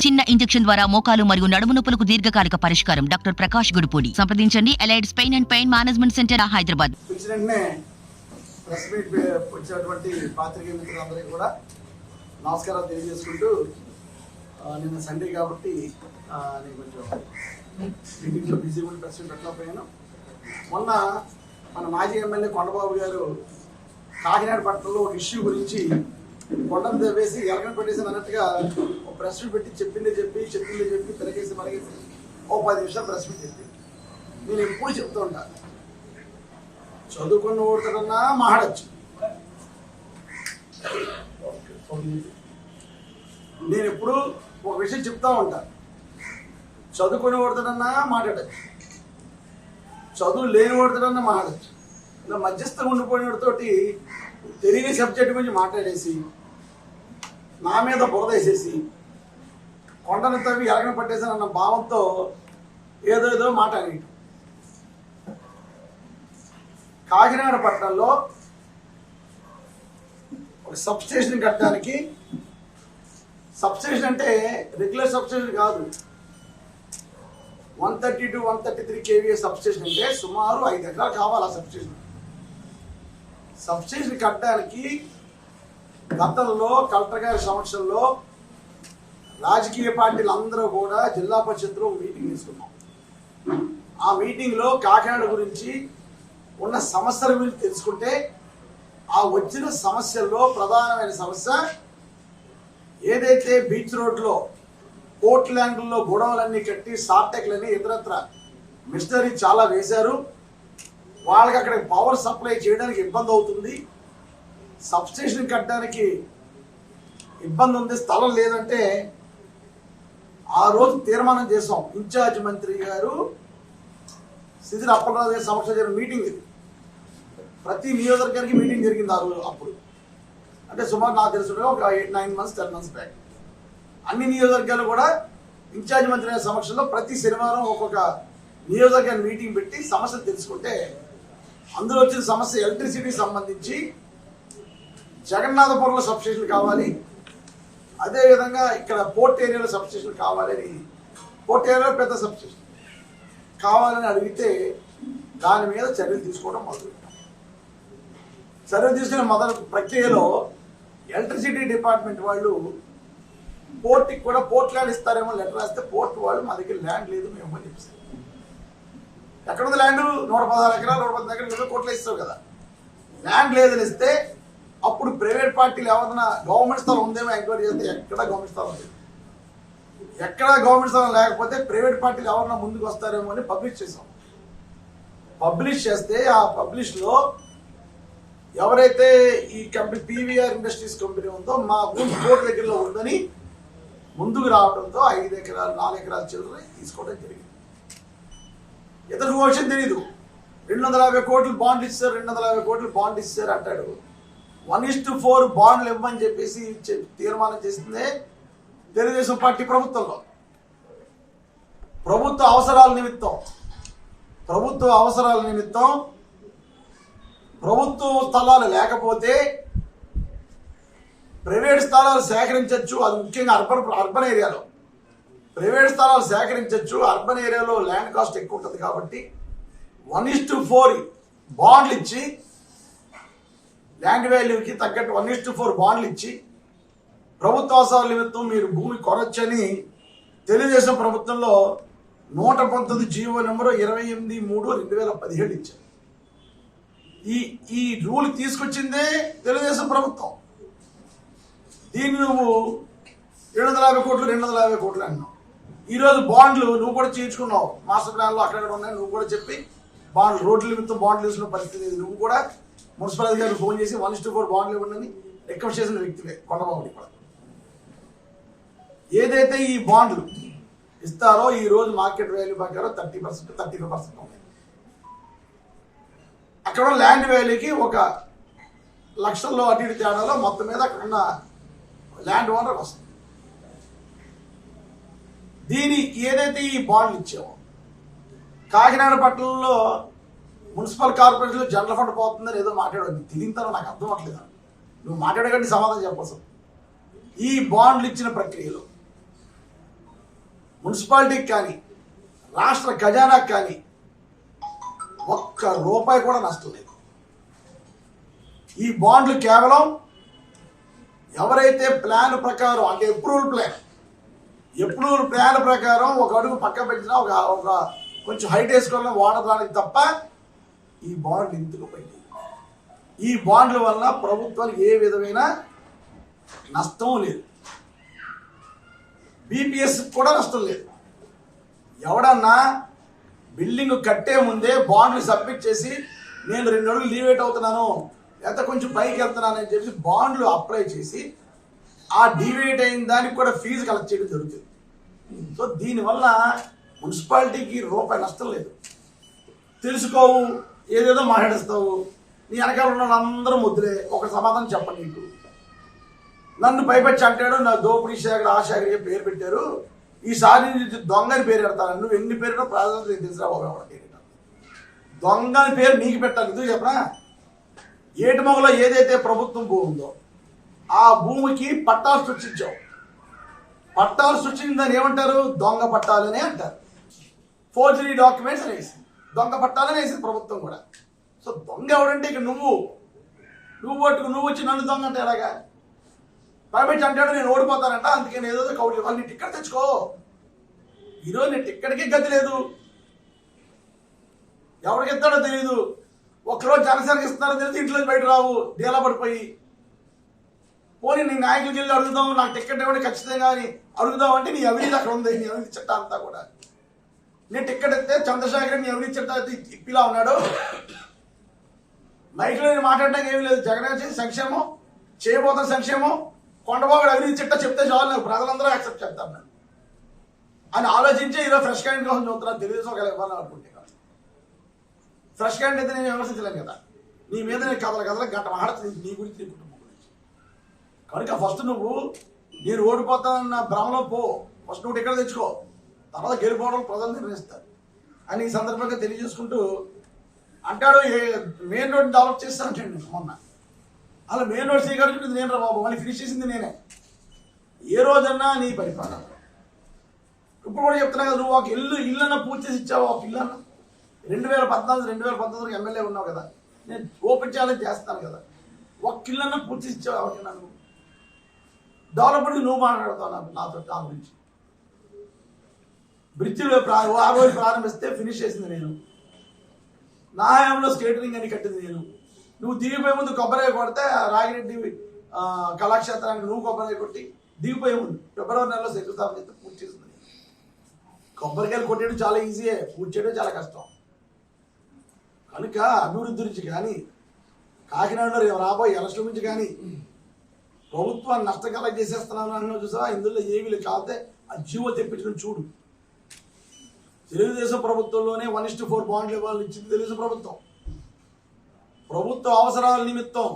చిన్న ఇంజెక్షన్ ద్వారా మోకాలు మరియు నడుము నొప్పులకు దీర్ఘకాలిక పరిష్కారం. డాక్టర్ ప్రకాష్ గుడిపూడి. సంప్రదించండి. ఎలైడ్స్ pain and pain management centre, Hyderabad. వచ్చినటువంటి పాత్రికేయ మిత్రులందరికీ కూడా నమస్కారాలు తెలియజేసుకుంటూ, నిన్న సండే కాబట్టి నేను కొంచెం మీటింగ్లో బిజీగా ఉండి ప్రెస్ పెట్టలేకపోయాను. మొన్న మన మాజీ ఎమ్మెల్యే కొండబాబు గారు కాకినాడ పట్టణంలో ఒక ఇష్యూ గురించి కొండను వేసి ఎలకన పెట్టేసి అన్నట్టుగా ఒక ప్రెస్ మీట్ పెట్టి చెప్పిందే చెప్పి తిరగేసి మరగేసి 10 నిమిషాలు ప్రెస్ మీట్ చెప్పి నేను ఎప్పుడు చెప్తూ ఉంటాను, చదువుకున్న ఓడతాడన్నా మాట్లాడచ్చు. నేను ఎప్పుడు ఒక విషయం చెప్తా ఉంటాను, చదువుకుని ఓడతాడన్నా మాట్లాడచ్చు, చదువు లేని ఓడతాడన్నా మాట్లాడచ్చు. ఇలా మధ్యస్థం ఉండిపోయినతోటి తెలియని సబ్జెక్ట్ గురించి మాట్లాడేసి నా మీద బురదేసేసి కొండను తవ్వి ఎలగన పట్టేసానన్న భావంతో ఏదో మాట్లాడి కాకినాడ పట్టణంలో ఒక సబ్స్టేషన్ కట్టడానికి, సబ్స్టేషన్ అంటే రెగ్యులర్ సబ్స్టేషన్ కాదు, 130 to 133 kVA సబ్స్టేషన్ అంటే సుమారు 5 ఎకరాలు కావాలి. ఆ సబ్స్టేషన్ కట్టడానికి గతంలో కలెక్టర్ గారి సమక్షంలో రాజకీయ పార్టీలు అందరూ కూడా జిల్లా పరిషత్లో మీటింగ్ తీసుకున్నాం. ఆ మీటింగ్లో కాకినాడ గురించి ఉన్న సమస్యల గురించి తెలుసుకుంటే, ఆ వచ్చిన సమస్యల్లో ప్రధానమైన సమస్య ఏదైతే బీచ్ రోడ్లో కోర్ట్ ల్యాండ్లో గొడవలన్నీ కట్టి సార్టెక్లని ఇతరత్ర మిషనరీ చాలా వేశారు. వాళ్ళకి అక్కడ పవర్ సప్లై చేయడానికి ఇబ్బంది అవుతుంది, సబ్స్టేషన్ కట్టడానికి ఇబ్బంది ఉంది, స్థలం లేదంటే ఆ రోజు తీర్మానం చేసాం. ఇన్ఛార్జ్ మంత్రి గారు సిద్దిల అప్పలరాజు గారి సమక్షంలో జరిగిన మీటింగ్ ఇది. ప్రతి నియోజకవర్గానికి మీటింగ్ జరిగింది ఆ రోజు. అప్పుడు అంటే సుమారు నాకు తెలుసు ఒక 8-9 months 10 months బ్యాక్ అన్ని నియోజకవర్గాలు కూడా ఇన్ఛార్జ్ మంత్రి గారి సమక్షంలో ప్రతి శనివారం ఒక్కొక్క నియోజకవర్గాన్ని మీటింగ్ పెట్టి సమస్యలు తెలుసుకుంటే, అందులో వచ్చిన సమస్య ఎలక్ట్రిసిటీకి సంబంధించి జగన్నాథపురంలో సబ్స్టేషన్ కావాలి, అదేవిధంగా ఇక్కడ పోర్ట్ ఏరియాలో సబ్స్టేషన్ కావాలని, పోర్ట్ ఏరియాలో పెద్ద సబ్స్టేషన్ కావాలని అడిగితే దాని మీద చర్యలు తీసుకోవడం మొదలుపెట్టాం. చర్యలు తీసుకునే మొదటి ప్రక్రియలో ఎలక్ట్రిసిటీ డిపార్ట్మెంట్ వాళ్ళు పోర్ట్కి కూడా పోర్ట్ ల్యాండ్ ఇస్తారేమో లెటర్ రాస్తే, పోర్ట్ వాళ్ళు మా దగ్గర ల్యాండ్ లేదు మేము అని చెప్పేసి, ఎక్కడుంది ల్యాండ్ 116 ఎకరాలు 110 ఎకరాలు కోట్లు ఇస్తావు కదా, ల్యాండ్ లేదని ఇస్తే అప్పుడు ప్రైవేట్ పార్టీలు ఎవరైనా గవర్నమెంట్ స్థలం ఉందేమో ఎంక్వైరీ చేస్తే ఎక్కడ గవర్నమెంట్ స్థలం లేదు. ఎక్కడ గవర్నమెంట్ స్థలం లేకపోతే ప్రైవేట్ పార్టీలు ఎవరైనా ముందుకు వస్తారేమో అని పబ్లిష్ చేసాం. పబ్లిష్ చేస్తే ఆ పబ్లిష్లో ఎవరైతే ఈ కంపెనీ పీవీఆర్ ఇండస్ట్రీస్ కంపెనీ ఉందో మా భూమి కోర్టు దగ్గరలో ఉందని ముందుకు రావడంతో 5 ఎకరాలు 4 ఎకరాల చిల్లర తీసుకోవడం జరిగింది. ఇతను విషయం తెలీదు. 250 కోట్లు బాండ్ ఇస్తారు, 250 కోట్లు బాండ్ ఇస్తారు అంటాడు. 1:4 బాండ్లు ఇవ్వమని చెప్పేసి తీర్మానం చేసిందే తెలుగుదేశం పార్టీ ప్రభుత్వంలో. ప్రభుత్వ అవసరాల నిమిత్తం ప్రభుత్వ స్థలాలు లేకపోతే ప్రైవేట్ స్థలాలు సేకరించవచ్చు. అది ముఖ్యంగా అర్బన్ ఏరియాలో ప్రైవేట్ స్థలాలు సేకరించవచ్చు. అర్బన్ ఏరియాలో ల్యాండ్ కాస్ట్ ఎక్కువ ఉంటుంది కాబట్టి 1:4 బాండ్లు ఇచ్చి, ల్యాండ్ వాల్యూకి తగ్గట్టు 1:4 బాండ్లు ఇచ్చి ప్రభుత్వ అవసరాల నిమిత్తం మీరు భూమి కొనొచ్చని తెలుగుదేశం ప్రభుత్వంలో 119 జీవో నెంబరు 28/3/2017 ఇచ్చారు. ఈ రూల్ తీసుకొచ్చిందే తెలుగుదేశం ప్రభుత్వం. దీన్ని నువ్వు 250 కోట్లు 250 కోట్లు అన్నావు. ఈరోజు బాండ్లు నువ్వు కూడా చేయించుకున్నావు, మాస్టర్ ప్లాన్లో అక్కడ ఉన్నాయి, నువ్వు కూడా చెప్పి బాండ్లు రోడ్ల నిమిత్తం బాండ్లు తీసుకున్న పరిస్థితి లేదు. నువ్వు కూడా మున్సిపల్ అధికారులు ఫోన్ చేసి 1:4 బాండ్లు ఇవ్వండి రిక్వెస్ట్ చేసిన వ్యక్తివే కొండబాబుని కూడా. ఏదైతే ఈ బాండ్లు ఇస్తారో ఈ రోజు మార్కెట్ వాల్యూ ప్రకారం 30% 35% ఉన్నాయి. అక్కడ ల్యాండ్ వాల్యూకి 1 లక్షల్లో అటు ఇటు తేడాలో మొత్తం మీద అక్కడ ఉన్న ల్యాండ్ ఓనర్ వస్తుంది. దీని ఏదైతే ఈ బాండ్లు ఇచ్చామో, కాకినాడ పట్టణంలో మున్సిపల్ కార్పొరేషన్లో జనరల్ ఫండ్ పోతుందని ఏదో మాట్లాడదు. తిరిగితారో నాకు అర్థం అవ్వట్లేదు. నువ్వు మాట్లాడకండి, సమాధానం చెప్పాల్సి. ఈ బాండ్లు ఇచ్చిన ప్రక్రియలో మున్సిపాలిటీకి కానీ రాష్ట్ర ఖజానాకి కానీ ఒక్క రూపాయి కూడా నష్టం లేదు. ఈ బాండ్లు కేవలం ఎవరైతే ప్లాన్ ప్రకారం, అంటే అప్రూవల్ ప్లాన్ ప్రకారం ఒక అడుగు పక్క పెట్టినా ఒక కొంచెం హైట్ వేసుకోవాలని వాడడానికి తప్ప ఈ బాండ్లు ఇందుకు పోయింది. ఈ బాండ్ల వల్ల ప్రభుత్వానికి ఏ విధమైన నష్టం లేదు, బీపీఎస్ కూడా నష్టం లేదు. ఎవడన్నా బిల్డింగ్ కట్టే ముందే బాండ్లు సబ్మిట్ చేసి నేను 2 నెలలు లీవేట్ అవుతున్నాను లేదా కొంచెం పైకి వెళ్తున్నాను అని చెప్పి బాండ్లు అప్లై చేసి ఆ డివేట్ అయిన దానికి కూడా ఫీజు కలెక్ట్ చేయడం జరుగుతుంది. సో దీనివల్ల మున్సిపాలిటీకి రూపాయి నష్టం లేదు. తెలుసుకోవు, ఏదేదో మాట్లాడేస్తావు, నీ వెనకాల ఉన్న వాళ్ళందరూ ముద్దులే. ఒక సమాధానం చెప్పండి. నీకు నన్ను పైపచ్చి అంటాడు, నా దోపిడీ శాఖ ఆ శాఖ పేరు పెట్టారు, ఈసారి దొంగని పేరు పెడతాను. నువ్వు ఎన్ని పేరు ప్రాధాన్యత తెలిసిరా బాబు, దొంగని పేరు నీకు పెట్టాలి. ఎందుకు చెప్పరా, ఏటిమొగలో ఏదైతే ప్రభుత్వం భూమి ఉందో ఆ భూమికి పట్టాలు సృష్టించావు. పట్టాలు సృష్టించిందని ఏమంటారు, దొంగ పట్టాలనే అంటారు. ఫోర్జరీ డాక్యుమెంట్స్ అనేసి దొంగ పట్టాలని వేసింది ప్రభుత్వం కూడా. సో దొంగ ఎవడంటే ఇక నువ్వు పట్టుకు నువ్వు వచ్చి నన్ను దొంగ అంటే ఎలాగా? పైపెచ్చి అంటాడు నేను ఓడిపోతానంట, అందుకే నేను ఏదో కౌలు వాళ్ళు నీ టిక్కెట్ తెచ్చుకో. ఈరోజు నీ టిక్కెట్కి గతి లేదు, ఎవరికి ఇస్తాడో తెలియదు. ఒక్కరోజు జనసేనకి ఇస్తున్నారో తెలిసి ఇంట్లో బయట రావు, డేలా పడిపోయి. పోనీ నీ నాయకులకి వెళ్ళి అడుగుదాం, నాకు టిక్కెట్ ఇవ్వండి ఖచ్చితంగా అని అడుగుదాం అంటే నీ అవినీతి అక్కడ ఉంది. నీ అవినీతి చట్టం అంతా కూడా. నేను టిక్కెట్ ఇస్తే చంద్రశేఖర్ నీ అవినీతి చట్టం అయితే ఇప్పిలా ఉన్నాడు. మైక్లో నేను మాట్లాడడానికి ఏమీ లేదు. జగన్ చేసి సంక్షేమం చేయబోతున్న సంక్షేమం, కొండబాబు అవినీతి చట్టం చెప్తే చాలు, నాకు ప్రజలందరూ యాక్సెప్ట్ చేస్తాను నేను అని ఆలోచించి ఈరోజు ఫ్రెష్ క్యాండిడేట్ కోసం చూస్తున్నాను. తెలుగుదేశం ఒక ఇవ్వాలని అనుకుంటే ఫ్రెష్ క్యాండిడేట్ అయితే నేను విమర్శించలేను కదా. నీ మీద నేను కథలు గంట మాట్లాడుతుంది నీ గురించి, నీ కుటుంబం గురించి. కనుక ఫస్ట్ నువ్వు నేను ఓడిపోతానన్న భ్రమలో పో. ఫస్ట్ నువ్వు టికెట్ తెచ్చుకో, తర్వాత గెలిపోవడం ప్రజలు నిర్ణయిస్తారు అని ఈ సందర్భంగా తెలియజేసుకుంటూ అంటాడు. మెయిన్ రోడ్ డెవలప్ చేస్తాను నేను మొన్న. అలా మెయిన్ రోడ్ స్వీకరించింది నేను రా బాబు, మళ్ళీ ఫినిష్ చేసింది నేనే. ఏ రోజన్నా నీ పరిపాలన. ఇప్పుడు కూడా చెప్తున్నా కదా, నువ్వు ఒక ఇల్లన్నా పూర్తి చేసి ఇచ్చావు. ఒక ఇల్లన్నా 2014 ఎమ్మెల్యే ఉన్నావు కదా, నేను ఓపెన్ ఛాలెంజ్ చేస్తాను కదా. ఒక ఇల్లన్నా పూర్తి చేసి ఇచ్చావు. ఎవరికైనా నువ్వు డెవలప్మెంట్ నువ్వు మాట్లాడతావు నాతో నా గురించి. బ్రిడ్జిలో ఆ రోజు ప్రారంభిస్తే ఫినిష్ చేసింది నేను. నా హయాంలో స్కేటరింగ్ అని కట్టింది నేను. నువ్వు దిగిపోయే ముందు కొబ్బరి కొడితే రాగిరెడ్డి కళాక్షేత్రానికి నువ్వు కొబ్బరి కొట్టి దిగిపోయే ముందు ఫిబ్రవరి నెలలో శంకుస్థాపన చేస్తే పూర్తి చేసింది. కొబ్బరికాయలు కొట్టేయడం చాలా ఈజీయే, పూర్తి చేయడం చాలా కష్టం. కనుక అభివృద్ధి నుంచి కానీ, కాకినాడలో రాబోయే ఎలక్షన్ నుంచి కానీ ప్రభుత్వాన్ని నష్టం కలెక్ట్ చేసేస్తున్నాను అన్న చూసా. ఇందులో ఏమీ లేదు. కాకపోతే ఆ జీవో తెప్పించుకుని చూడు. తెలుగుదేశం ప్రభుత్వంలోనే 1:4 బాండ్లు ఇవ్వాలని ఇచ్చింది తెలుగుదేశం ప్రభుత్వం. ప్రభుత్వ అవసరాల నిమిత్తం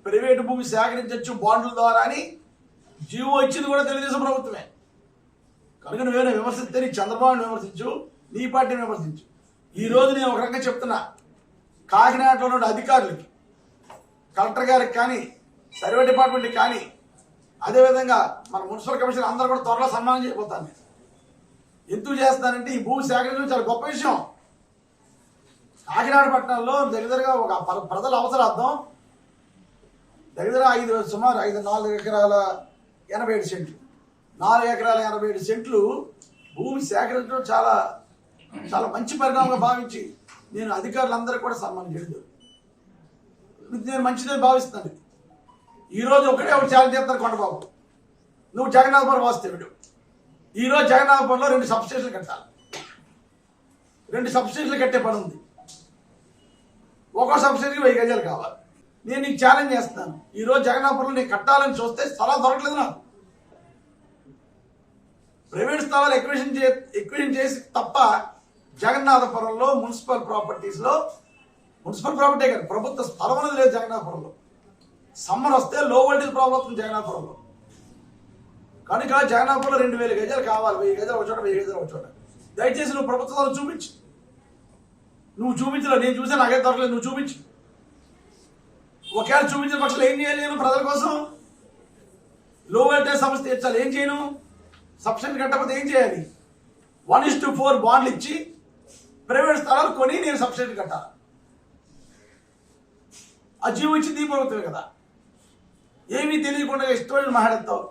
ప్రైవేటు భూమి సేకరించవచ్చు బాండ్ల ద్వారా అని జీవో ఇచ్చింది కూడా తెలుగుదేశం ప్రభుత్వమే. కనుక నువ్వేనా విమర్శిస్తే నీ చంద్రబాబుని విమర్శించు, నీ పార్టీని విమర్శించు. ఈరోజు నేను ఒక రకంగా చెప్తున్నా, కాకినాడలో ఉన్న అధికారులకి, కలెక్టర్ గారికి కానీ, సర్వే డిపార్ట్మెంట్కి కానీ, అదేవిధంగా మన మున్సిపల్ కమిషనర్ అందరూ కూడా త్వరలో సన్మానం చేయబోతాను. ఎందుకు చేస్తానంటే ఈ భూమి సేకరించడం చాలా గొప్ప విషయం. కాకినాడ పట్టణంలో దగ్గరగా ఒక ప్రజల అవసరార్థం దగ్గర సుమారు 4 ఎకరాల 87 సెంట్లు 4 ఎకరాల 87 సెంట్లు భూమి సేకరించడం చాలా చాలా మంచి పరిణామంగా భావించి నేను అధికారులందరూ కూడా సన్మానం చేయలేదు. నేను మంచిదని భావిస్తున్నాను. ఈరోజు ఒకటే ఛాలెంజ్ చేస్తారు కొండబాబు, నువ్వు జగన్నాథపురం వాస్తవుడు. ఈరోజు జగన్నాథపురంలో 2 సబ్స్టేషన్లు కట్టాలి. 2 సబ్స్టేషన్లు కట్టే పని ఉంది. ఒక్కో సబ్స్టేషన్కి 1000 గజాలు కావాలి. నేను నీకు ఛాలెంజ్ చేస్తున్నాను. ఈరోజు జగన్నాథపురంలో నేను కట్టాలని చూస్తే స్థలాలు దొరకలేదు నాకు. ప్రైవేట్ స్థలాలు ఎక్విజిషన్ చేసి తప్ప జగన్నాథపురంలో మున్సిపల్ ప్రాపర్టీస్లో, మున్సిపల్ ప్రాపర్టీ కాదు, ప్రభుత్వ స్థలం అనేది లేదు జగన్నాథపురంలో. సమ్మర్ వస్తే లో వోల్టేజ్ ప్రాబ్లం అవుతుంది జగన్నాథపురంలో. కనుక జగన్నాథపురంలో 2000 గజాలు కావాలి. 1000 గజాలు ఒక చోట, 1000 గజాలు ఒక చోట. దయచేసి నువ్వు ప్రభుత్వ స్థలం చూపించు. నువ్వు చూపించలే, నేను చూసా, నాకే దొరకలేదు. నువ్వు చూపించు. ఒకవేళ చూపించిన పక్షాలు ఏం చేయాలి? నేను ప్రజల కోసం లో వోల్టేజ్ సమస్య తీర్చాలి. ఏం చేయను? సబ్సిడీ కట్టకపోతే ఏం చేయాలి? 1:4 బాండ్లు ఇచ్చి ప్రైవేట్ స్థలాలు కొని నేను సబ్సిడీ కట్టాలి. ఆ జీవో ఇచ్చి ఈ ప్రభుత్వమే కదా. ఏమీ తెలియకుండా ఇష్టమైన మాట్లాడతావు.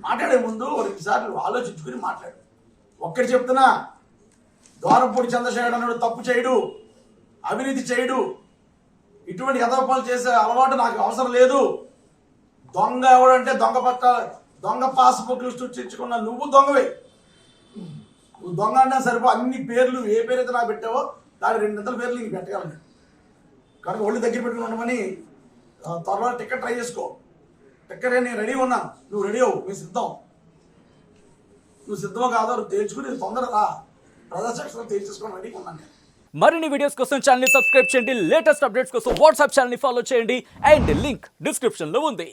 మాట్లాడే ముందు 2 సార్లు ఆలోచించుకుని మాట్లాడు. ఒక్కటి చెప్తున్నా, ద్వారపూడి చంద్రశేఖర్ అన్నాడు తప్పు చేయడు, అవినీతి చేయడు, ఇటువంటి యథాపాలు చేసే అలవాటు నాకు అవసరం లేదు. దొంగ ఎవడంటే దొంగ పాస్బుక్లు సృష్టించుకున్న నువ్వు దొంగవే. నువ్వు దొంగ అంటే సరిపో అన్ని పేర్లు ఏ పేరైతే నాకు పెట్టావో దాని 2 పేర్లు నీకు పెట్టగలను. కనుక ఒళ్ళు దగ్గర పెట్టుకుని ఉండమని త్వరలో టికెట్ ట్రై చేసుకో. టికెట్ నేను రెడీ ఉన్నాను, నువ్వు రెడీ అవ్వు. మేము సిద్ధం. నువ్వు సిద్ధమో కాదో నువ్వు తేల్చుకుని తొందరగా ప్రజాశక్తిలో తేల్చేసుకొని రెడీగా ఉన్నాను నేను. మరిన్ని వీడియోస్ కోసం ఛానల్ ని సబ్స్క్రైబ్ చేయండి. లేటెస్ట్ అప్డేట్స్ కోసం వాట్సాప్ ఛానల్ ని ఫాలో చేయండి. అండ్ లింక్ డిస్క్రిప్షన్ లో ఉంది.